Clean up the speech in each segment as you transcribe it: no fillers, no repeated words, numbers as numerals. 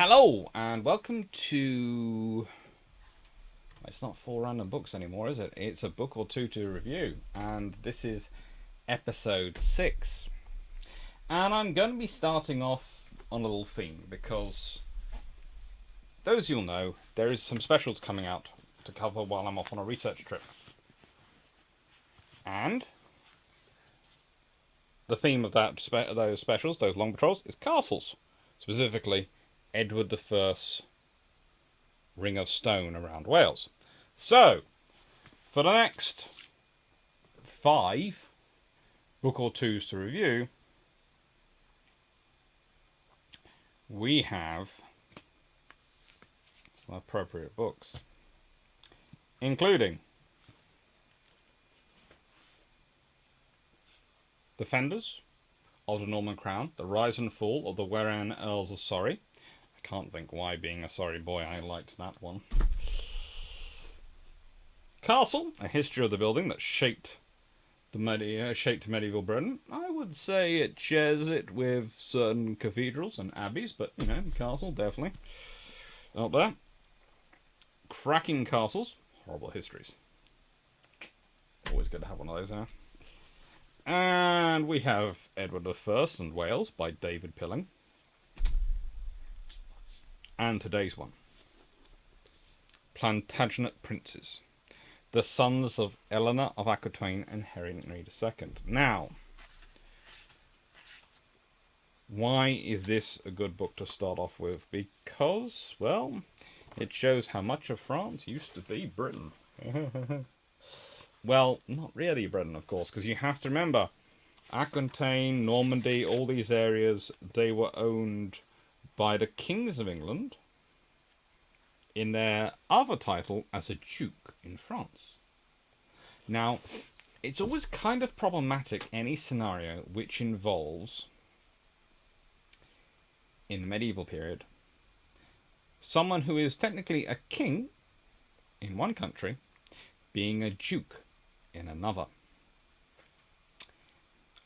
Hello and welcome to... It's not 4 random books anymore, is it? It's a book or two to review, and this is episode 6. And I'm going to be starting off on a little theme because those you'll know, there is some specials coming out to cover while I'm off on a research trip. And the theme of those specials, those long patrols, is castles. Specifically, Edward I's Ring of Stone around Wales. So, for the next 5 book or twos to review, we have some appropriate books, including Defenders of the Norman Crown, The Rise and Fall of the Warren Earls of Surrey. I can't think why, being a Surrey boy, I liked that one. Castle, a history of the building that shaped medieval Britain. I would say it shares it with certain cathedrals and abbeys, but, Castle, definitely up there. Cracking Castles, horrible histories. Always good to have one of those, huh? And we have Edward I and Wales by David Pilling. And today's one, Plantagenet Princes, the sons of Eleanor of Aquitaine and Henry II. Now, why is this a good book to start off with? Because, well, it shows how much of France used to be Britain. Well, not really Britain, of course, because you have to remember, Aquitaine, Normandy, all these areas, they were owned by the kings of England in their other title as a duke in France. Now, it's always kind of problematic, any scenario which involves, in the medieval period, someone who is technically a king in one country being a duke in another.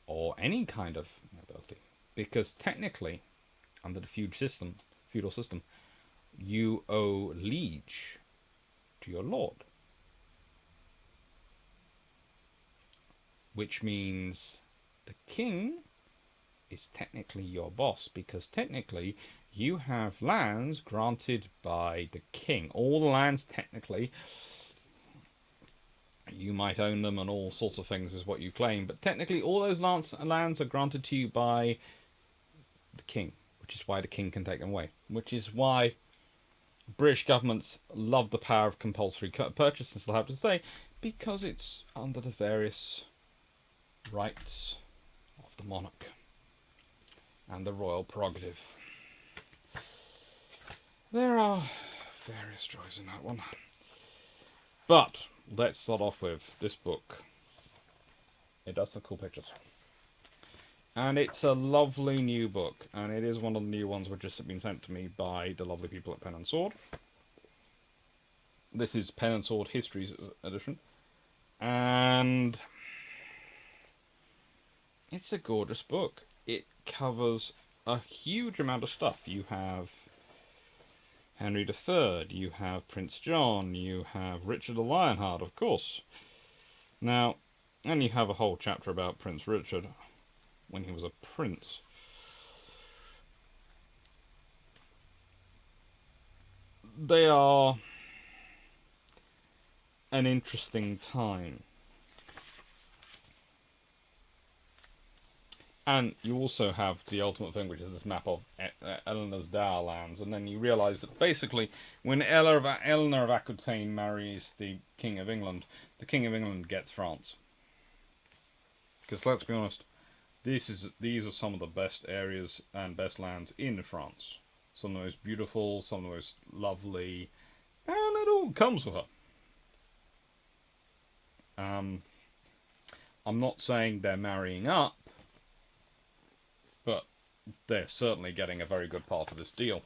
Or any kind of nobility. Because technically, under the feudal system, you owe liege to your lord. Which means the king is technically your boss, because technically you have lands granted by the king. All the lands, technically, you might own them and all sorts of things is what you claim, but technically all those lands are granted to you by the king, which is why the king can take them away, which is why British governments love the power of compulsory purchase and still have to say, because it's under the various rights of the monarch and the royal prerogative. There are various joys in that one. But let's start off with this book. It does some cool pictures. And it's a lovely new book. And it is one of the new ones which has been sent to me by the lovely people at Pen and Sword. This is Pen and Sword Histories edition. And it's a gorgeous book. It covers a huge amount of stuff. You have Henry III, you have Prince John, you have Richard the Lionheart, of course. Now, and you have a whole chapter about Prince Richard when he was a prince. They are an interesting time. And you also have the ultimate thing, which is this map of Eleanor's dower lands, and then you realise that basically, when Eleanor of Aquitaine marries the King of England, the King of England gets France. Because let's be honest, these are some of the best areas and best lands in France. Some of the most beautiful, some of the most lovely, and it all comes with her. I'm not saying they're marrying up, but they're certainly getting a very good part of this deal.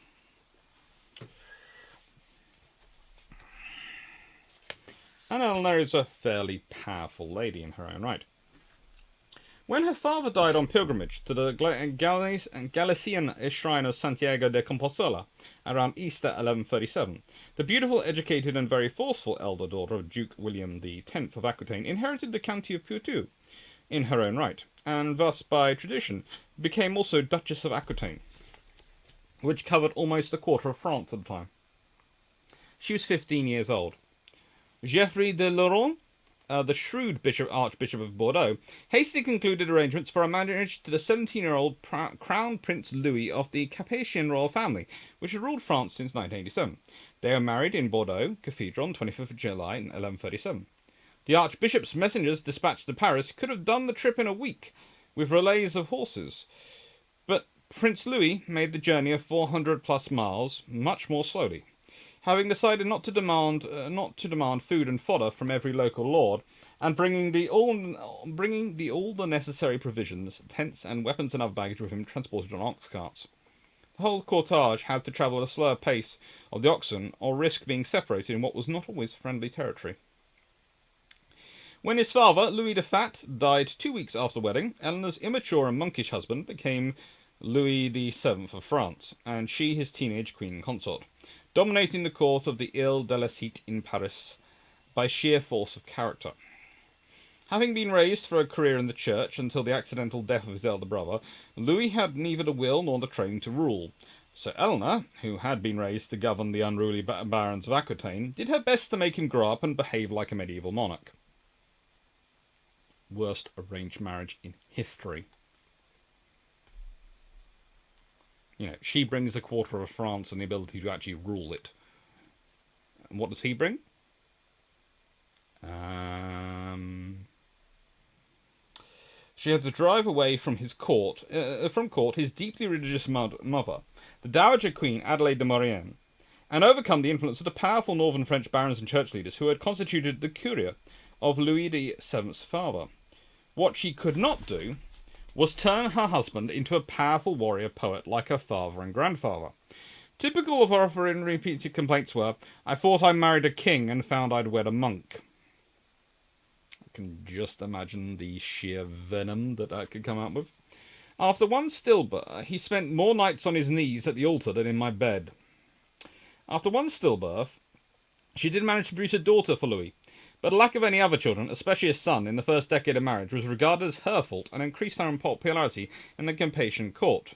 And Eleanor is a fairly powerful lady in her own right. When her father died on pilgrimage to the Galician shrine of Santiago de Compostela around Easter 1137, the beautiful, educated, and very forceful elder daughter of Duke William X of Aquitaine inherited the county of Poitou in her own right, and thus, by tradition, became also Duchess of Aquitaine, which covered almost a quarter of France at the time. She was 15 years old. Geoffrey de Laurent, the shrewd Archbishop of Bordeaux, hastily concluded arrangements for a marriage to the 17-year-old Crown Prince Louis of the Capetian royal family, which had ruled France since 1987. They were married in Bordeaux Cathedral on 25th of July 1137. The Archbishop's messengers dispatched to Paris could have done the trip in a week, with relays of horses, but Prince Louis made the journey of 400+ miles much more slowly. Having decided not to demand food and fodder from every local lord, and bringing all the necessary provisions, tents, and weapons and other baggage with him transported on ox carts. The whole cortege had to travel at a slower pace of the oxen, or risk being separated in what was not always friendly territory. When his father, Louis the Fat, died 2 weeks after the wedding, Eleanor's immature and monkish husband became Louis VII of France, and she his teenage queen consort, dominating the court of the Ile de la Cite in Paris by sheer force of character. Having been raised for a career in the church until the accidental death of his elder brother, Louis had neither the will nor the training to rule. So Eleanor, who had been raised to govern the unruly barons of Aquitaine, did her best to make him grow up and behave like a medieval monarch. Worst arranged marriage in history. You know, she brings a quarter of France and the ability to actually rule it. And what does he bring? She had to drive away from his court, his deeply religious mother, the Dowager Queen Adelaide de Maurienne, and overcome the influence of the powerful northern French barons and church leaders who had constituted the curia of Louis VII's father. What she could not do was turn her husband into a powerful warrior poet like her father and grandfather. Typical of her repeated complaints were, "I thought I married a king and found I'd wed a monk." I can just imagine the sheer venom that could come out with. After one stillbirth, he spent more nights on his knees at the altar than in my bed. After one stillbirth, she did manage to produce a daughter for Louis, but a lack of any other children, especially a son, in the first decade of marriage was regarded as her fault and increased her unpopularity in the Capetian court.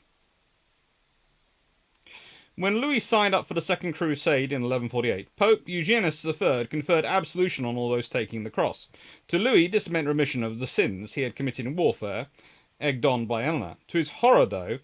When Louis signed up for the Second Crusade in 1148, Pope Eugenius III conferred absolution on all those taking the cross. To Louis, this meant remission of the sins he had committed in warfare, egged on by Eleanor. To his horror,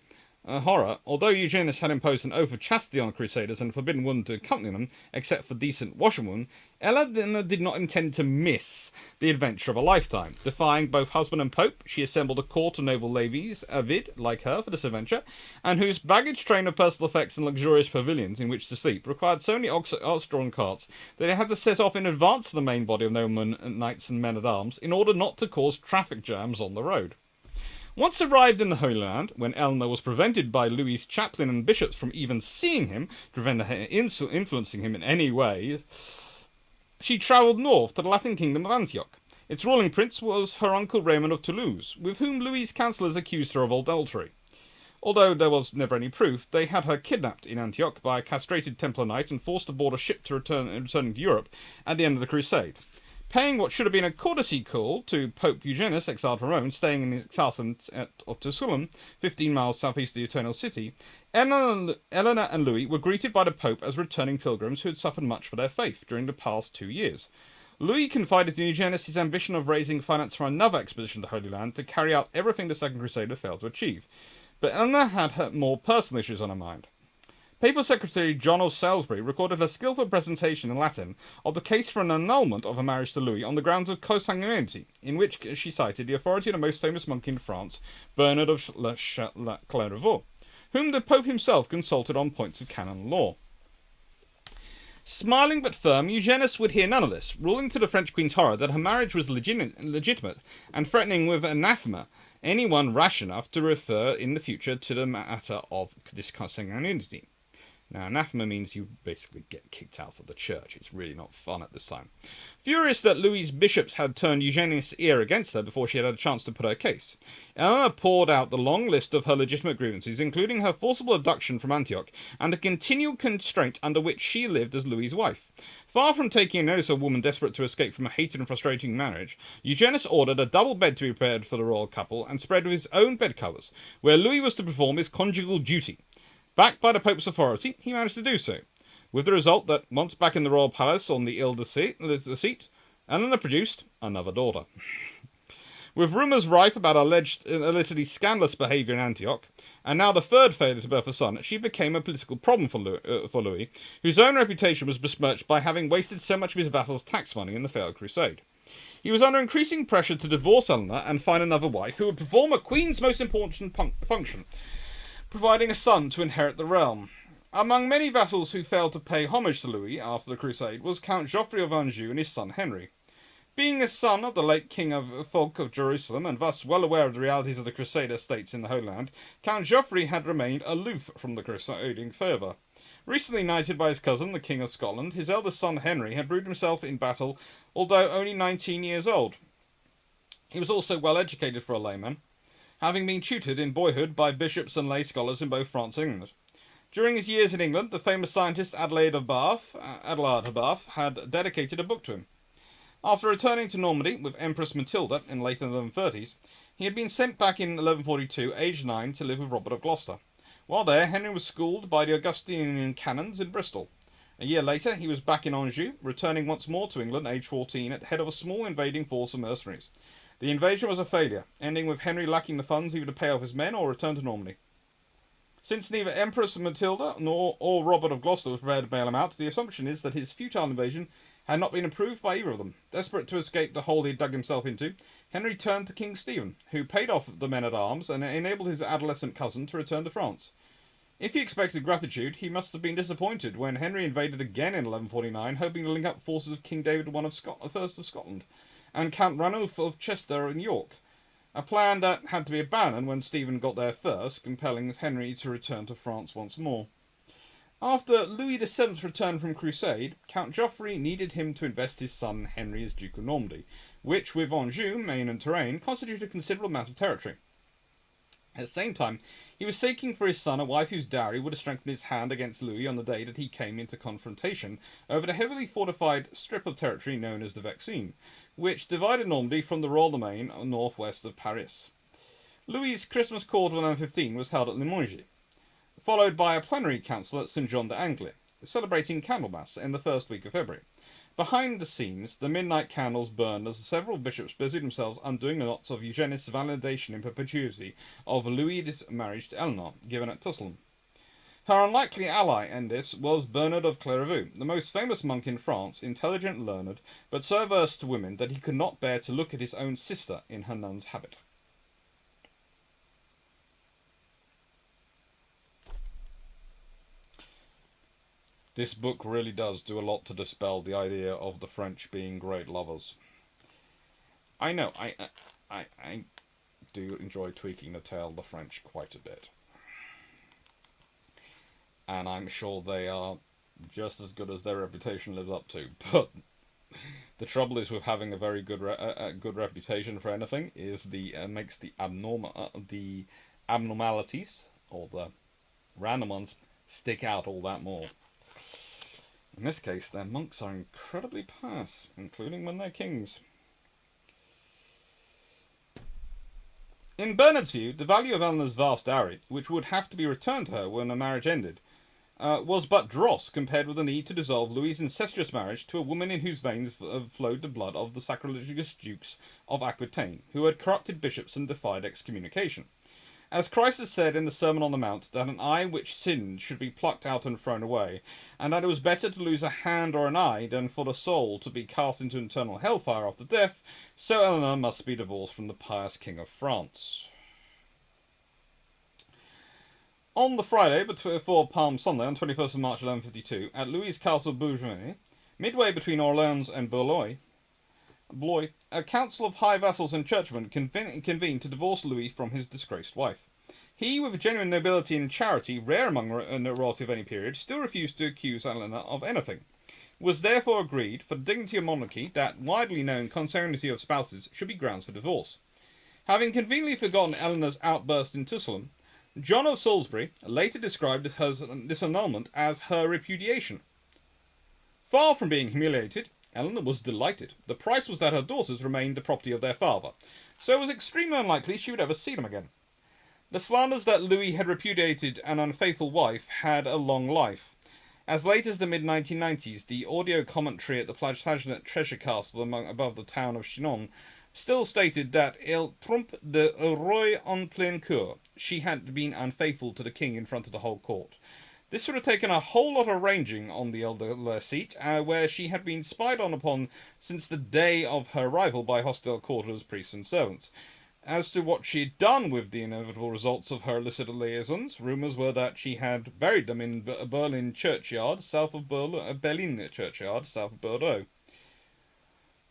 although Eugenius had imposed an oath of chastity on crusaders and forbidden women to accompany them, except for decent washerwomen, Eleanor did not intend to miss the adventure of a lifetime. Defying both husband and pope, she assembled a court of noble ladies, avid, like her, for this adventure, and whose baggage train of personal effects and luxurious pavilions in which to sleep required so many ox-drawn carts that they had to set off in advance of the main body of noblemen, knights, and men-at-arms in order not to cause traffic jams on the road. Once arrived in the Holy Land, when Eleanor was prevented by Louis's chaplain and bishops from even seeing him, to prevent her influencing him in any way, she travelled north to the Latin kingdom of Antioch. Its ruling prince was her uncle Raymond of Toulouse, with whom Louis's councillors accused her of adultery. Although there was never any proof, they had her kidnapped in Antioch by a castrated Templar knight and forced aboard a ship returning to Europe at the end of the Crusade. Paying what should have been a courtesy call to Pope Eugenius, exiled from Rome, staying in the castle of Tusculum, 15 miles southeast of the Eternal City, Eleanor and Louis were greeted by the Pope as returning pilgrims who had suffered much for their faith during the past 2 years. Louis confided in Eugenius his ambition of raising finance for another expedition to the Holy Land to carry out everything the Second Crusade had failed to achieve. But Eleanor had more personal issues on her mind. Papal Secretary John of Salisbury recorded a skillful presentation in Latin of the case for an annulment of her marriage to Louis on the grounds of consanguinity, in which she cited the authority of the most famous monk in France, Bernard of Clairvaux, whom the Pope himself consulted on points of canon law. Smiling but firm, Eugenius would hear none of this, ruling to the French Queen's horror that her marriage was legitimate and threatening with anathema anyone rash enough to refer in the future to the matter of this consanguinity. Now, anathema means you basically get kicked out of the church. It's really not fun at this time. Furious that Louis's bishops had turned Eugenius' ear against her before she had a chance to put her case, Eleanor poured out the long list of her legitimate grievances, including her forcible abduction from Antioch and the continual constraint under which she lived as Louis's wife. Far from taking notice of a woman desperate to escape from a hated and frustrating marriage, Eugenius ordered a double bed to be prepared for the royal couple and spread with his own bed covers, where Louis was to perform his conjugal duty. Backed by the Pope's authority, he managed to do so, with the result that, once back in the royal palace on the Ile-de-Seat, Eleanor produced another daughter. With rumours rife about allegedly scandalous behaviour in Antioch, and now the third failure to birth a son, she became a political problem for Louis, whose own reputation was besmirched by having wasted so much of his vassals' tax money in the failed crusade. He was under increasing pressure to divorce Eleanor and find another wife who would perform a queen's most important function, providing a son to inherit the realm. Among many vassals who failed to pay homage to Louis after the crusade was Count Geoffrey of Anjou and his son Henry. Being a son of the late King of Folk of Jerusalem, and thus well aware of the realities of the Crusader states in the Holy Land, Count Geoffrey had remained aloof from the crusading fervour. Recently knighted by his cousin, the King of Scotland, his eldest son Henry had proved himself in battle, although only 19 years old. He was also well educated for a layman, having been tutored in boyhood by bishops and lay scholars in both France and England. During his years in England, the famous scientist Adelaide of Bath had dedicated a book to him. After returning to Normandy with Empress Matilda in late 1130s, he had been sent back in 1142, aged 9, to live with Robert of Gloucester. While there, Henry was schooled by the Augustinian canons in Bristol. A year later, he was back in Anjou, returning once more to England, aged 14, at the head of a small invading force of mercenaries. The invasion was a failure, ending with Henry lacking the funds either to pay off his men or return to Normandy. Since neither Empress Matilda or Robert of Gloucester was prepared to bail him out, the assumption is that his futile invasion had not been approved by either of them. Desperate to escape the hole he had dug himself into, Henry turned to King Stephen, who paid off the men-at-arms and enabled his adolescent cousin to return to France. If he expected gratitude, he must have been disappointed when Henry invaded again in 1149, hoping to link up forces of King David I of Scotland and Count Ranulph of Chester and York, a plan that had to be abandoned when Stephen got there first, compelling Henry to return to France once more. After Louis VII's return from crusade, Count Geoffrey needed him to invest his son Henry as Duke of Normandy, which, with Anjou, Maine and Touraine, constituted a considerable amount of territory. At the same time, he was seeking for his son a wife whose dowry would have strengthened his hand against Louis on the day that he came into confrontation over the heavily fortified strip of territory known as the Vexin, which divided Normandy from the royal domain northwest of Paris. Louis's Christmas court of 1115 was held at Limoges, followed by a plenary council at St. Jean d'Angely, celebrating Candlemas in the first week of February. Behind the scenes, the midnight candles burned as several bishops busied themselves undoing the knots of Eugenius' validation in perpetuity of Louis' marriage to Eleanor, given at Tusculum. Her unlikely ally in this was Bernard of Clairvaux, the most famous monk in France, intelligent, learned, but so averse to women that he could not bear to look at his own sister in her nun's habit. This book really does do a lot to dispel the idea of the French being great lovers. I know, I do enjoy tweaking the tale of the French quite a bit. And I'm sure they are just as good as their reputation lives up to. But the trouble is with having a very good good reputation for anything is makes the abnormalities, or the random ones, stick out all that more. In this case, their monks are incredibly pious, including when they're kings. In Bernard's view, the value of Eleanor's vast dowry, which would have to be returned to her when the marriage ended, was but dross compared with the need to dissolve Louis's incestuous marriage to a woman in whose veins flowed the blood of the sacrilegious dukes of Aquitaine, who had corrupted bishops and defied excommunication. As Christ has said in the Sermon on the Mount, that an eye which sinned should be plucked out and thrown away, and that it was better to lose a hand or an eye than for the soul to be cast into eternal hellfire after death, so Eleanor must be divorced from the pious King of France. On the Friday before Palm Sunday, on 21st of March 1152, at Louis' castle Bourgogne, midway between Orleans and Blois, a council of high vassals and churchmen convened to divorce Louis from his disgraced wife. He, with a genuine nobility and charity rare among royalty of any period, still refused to accuse Eleanor of anything. It was therefore agreed, for the dignity of monarchy, that widely known consanguinity of spouses should be grounds for divorce. Having conveniently forgotten Eleanor's outburst in Tusculum, John of Salisbury later described this annulment as her repudiation. Far from being humiliated, Eleanor was delighted. The price was that her daughters remained the property of their father, so it was extremely unlikely she would ever see them again. The slanders that Louis had repudiated an unfaithful wife had a long life. As late as the mid-1990s, the audio commentary at the Plantagenet treasure castle above the town of Chinon still stated that il trompe de roi en plein cour. She had been unfaithful to the king in front of the whole court. This would have taken a whole lot of ranging on the elder seat, where she had been spied on upon since the day of her arrival by hostile courtiers, priests, and servants. As to what she had done with the inevitable results of her illicit liaisons, rumours were that she had buried them in Berlin churchyard, south of Berlin churchyard, south of Bordeaux.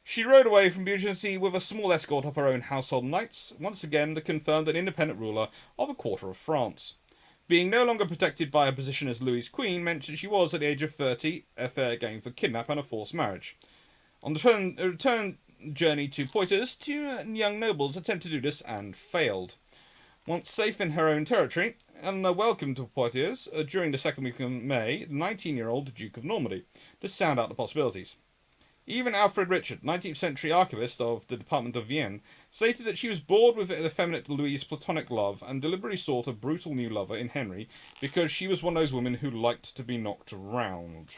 She rode away from Beaugency with a small escort of her own household knights, once again the confirmed and independent ruler of a quarter of France. Being no longer protected by her position as Louis's queen meant that she was, at the age of 30, a fair game for kidnap and a forced marriage. On the return journey to Poitiers, two young nobles attempted to do this and failed. Once safe in her own territory, Eleanor welcomed to Poitiers, during the second week of May, the 19-year-old Duke of Normandy, to sound out the possibilities. Even Alfred Richard, 19th century archivist of the Department of Vienne, stated that she was bored with the effeminate Louis's platonic love and deliberately sought a brutal new lover in Henry because she was one of those women who liked to be knocked around.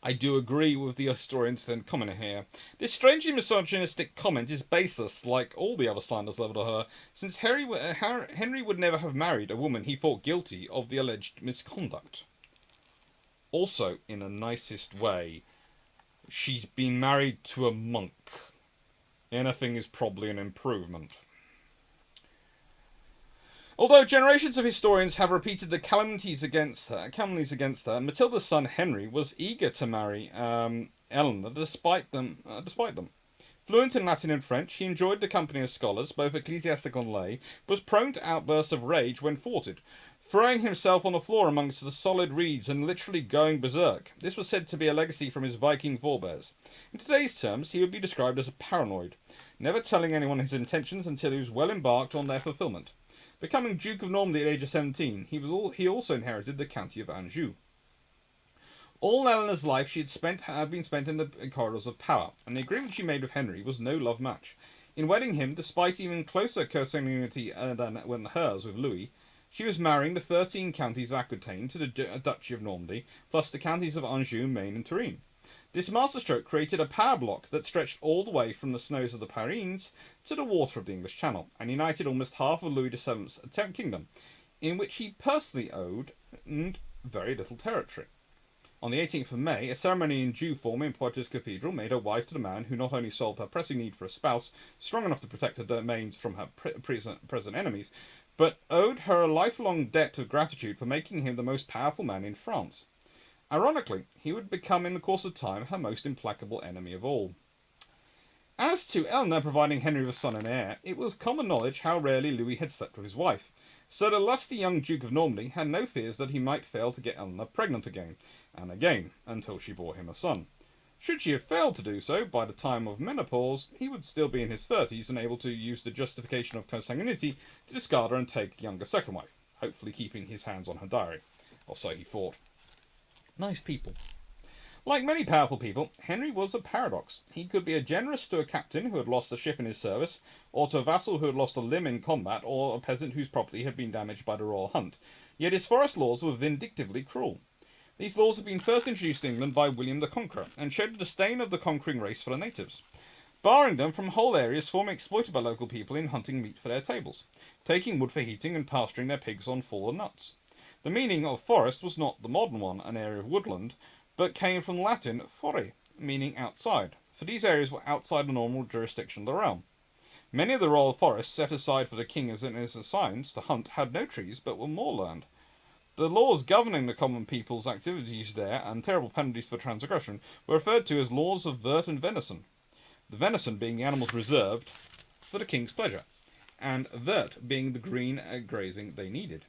I do agree with the historian's then commenter here. This strangely misogynistic comment is baseless, like all the other slanders levelled at her, since Henry would never have married a woman he thought guilty of the alleged misconduct. Also, in the nicest way, she's been married to a monk. Anything is probably an improvement. Although generations of historians have repeated the calumnies against her, Matilda's son Henry was eager to marry Eleanor despite them. Fluent in Latin and French, he enjoyed the company of scholars, both ecclesiastical and lay, but was prone to outbursts of rage when thwarted, throwing himself on the floor amongst the solid reeds and literally going berserk. This was said to be a legacy from his Viking forebears. In today's terms, he would be described as a paranoid, never telling anyone his intentions until he was well embarked on their fulfilment. Becoming Duke of Normandy at the age of 17, he also inherited the county of Anjou. All Eleanor's life she had been spent in the corridors of power, and the agreement she made with Henry was no love match. In wedding him, despite even closer consanguinity than hers with Louis, she was marrying the 13 counties of Aquitaine to the Duchy of Normandy, plus the counties of Anjou, Maine, and Touraine. This masterstroke created a power block that stretched all the way from the snows of the Pyrenees to the water of the English Channel, and united almost half of Louis VII's kingdom, in which he personally owned very little territory. On the 18th of May, a ceremony in due form in Poitiers Cathedral made her wife to the man who not only solved her pressing need for a spouse strong enough to protect her domains from her present enemies, but owed her a lifelong debt of gratitude for making him the most powerful man in France. Ironically, he would become in the course of time her most implacable enemy of all. As to Eleanor providing Henry with a son and heir, it was common knowledge how rarely Louis had slept with his wife, so the lusty young Duke of Normandy had no fears that he might fail to get Eleanor pregnant again, and again, until she bore him a son. Should she have failed to do so by the time of menopause, he would still be in his 30s and able to use the justification of consanguinity to discard her and take a younger second wife, hopefully keeping his hands on her diary. Or so he thought. Nice people. Like many powerful people, Henry was a paradox. He could be generous to a captain who had lost a ship in his service, or to a vassal who had lost a limb in combat, or a peasant whose property had been damaged by the royal hunt. Yet his forest laws were vindictively cruel. These laws had been first introduced to England by William the Conqueror, and showed the disdain of the conquering race for the natives, barring them from whole areas formerly exploited by local people in hunting meat for their tables, taking wood for heating and pasturing their pigs on fallen nuts. The meaning of forest was not the modern one, an area of woodland, but came from Latin fore, meaning outside, for these areas were outside the normal jurisdiction of the realm. Many of the royal forests set aside for the king as in his assigns to hunt had no trees but were moorland. The laws governing the common people's activities there, and terrible penalties for transgression, were referred to as laws of vert and venison. the venison being the animals reserved for the king's pleasure, and vert being the green grazing they needed.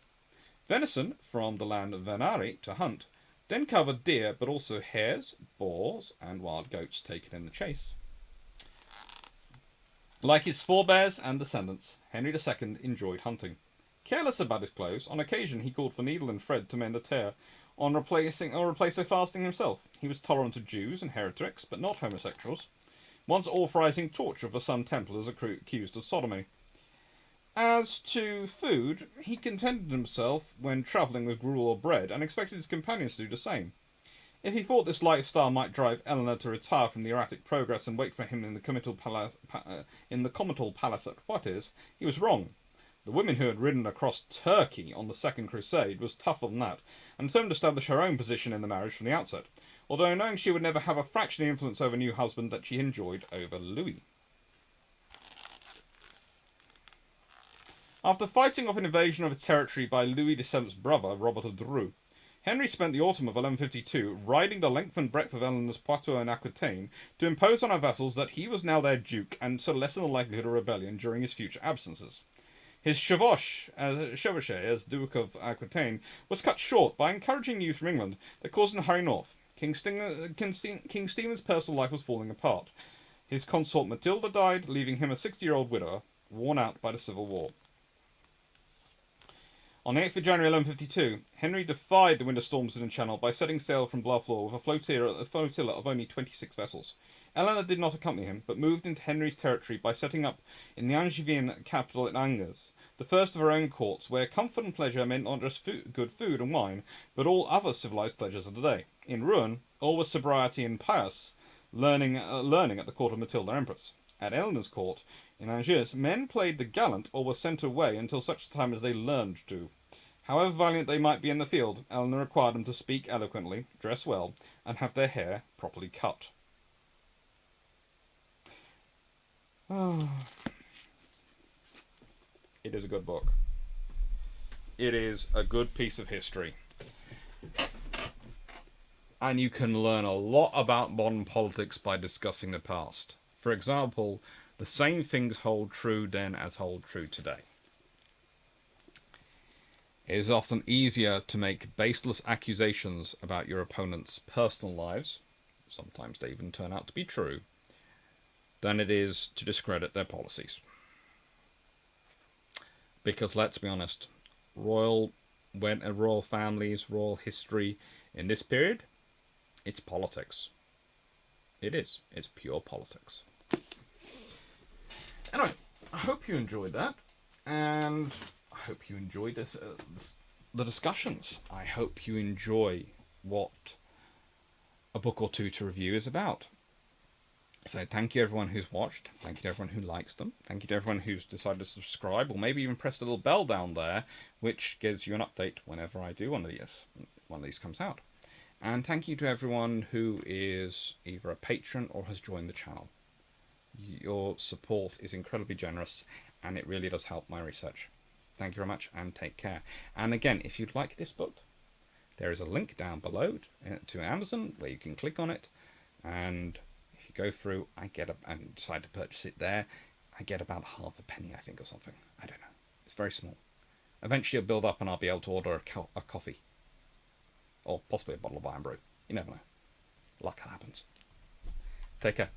Venison from the land of Venari to hunt then covered deer, but also hares, boars, and wild goats taken in the chase. Like his forebears and descendants, Henry II enjoyed hunting. Careless about his clothes, on occasion he called for needle and thread to mend a tear, or replace a fasting himself. He was tolerant of Jews and heretics, but not homosexuals, once authorising torture for some Templars accused of sodomy. As to food, he contented himself when travelling with gruel or bread, and expected his companions to do the same. If he thought this lifestyle might drive Eleanor to retire from the erratic progress and wait for him in the comital palace at Poitiers, he was wrong. The woman who had ridden across Turkey on the Second Crusade was tougher than that, and determined to establish her own position in the marriage from the outset, although knowing she would never have a fraction of the influence over a new husband that she enjoyed over Louis. After fighting off an invasion of a territory by Louis VII's brother, Robert of Dreux, Henry spent the autumn of 1152 riding the length and breadth of Eleanor's Poitou and Aquitaine to impose on her vassals that he was now their duke and so lessen the likelihood of rebellion during his future absences. His chevauchée as Duke of Aquitaine was cut short by encouraging news from England that caused him to hurry north. King Stephen's personal life was falling apart. His consort Matilda died, leaving him a 60-year-old widower, worn out by the Civil War. On the 8th of January 1152, Henry defied the winter storms in the Channel by setting sail from Barfleur with a flotilla of only 26 vessels. Eleanor did not accompany him, but moved into Henry's territory by setting up in the Angevin capital at Angers, the first of her own courts, where comfort and pleasure meant not just good food and wine, but all other civilized pleasures of the day. In Rouen, all was sobriety and pious learning at the court of Matilda Empress. At Eleanor's court, in Angers, men played the gallant or were sent away until such time as they learned to. However valiant they might be in the field, Eleanor required them to speak eloquently, dress well, and have their hair properly cut. It is a good book. It is a good piece of history. And you can learn a lot about modern politics by discussing the past. For example, the same things hold true then as hold true today. It is often easier to make baseless accusations about your opponent's personal lives, sometimes they even turn out to be true, than it is to discredit their policies. Because let's be honest, royal families, royal history in this period, it's politics. It is. It's pure politics. Anyway, I hope you enjoyed that, and I hope you enjoyed the discussions. I hope you enjoy what a book or two to review is about. So thank you everyone who's watched, thank you to everyone who likes them, thank you to everyone who's decided to subscribe, or maybe even press the little bell down there, which gives you an update whenever I do one of these comes out. And thank you to everyone who is either a patron or has joined the channel. Your support is incredibly generous, and it really does help my research. Thank you very much, and take care. And again, if you'd like this book, there is a link down below to Amazon where you can click on it, and if you go through, and decide to purchase it there, I get about half a penny, I think, or something. I don't know. It's very small. Eventually it'll build up and I'll be able to order a coffee. Or possibly a bottle of Iron Brew. You never know. Luck happens. Take care.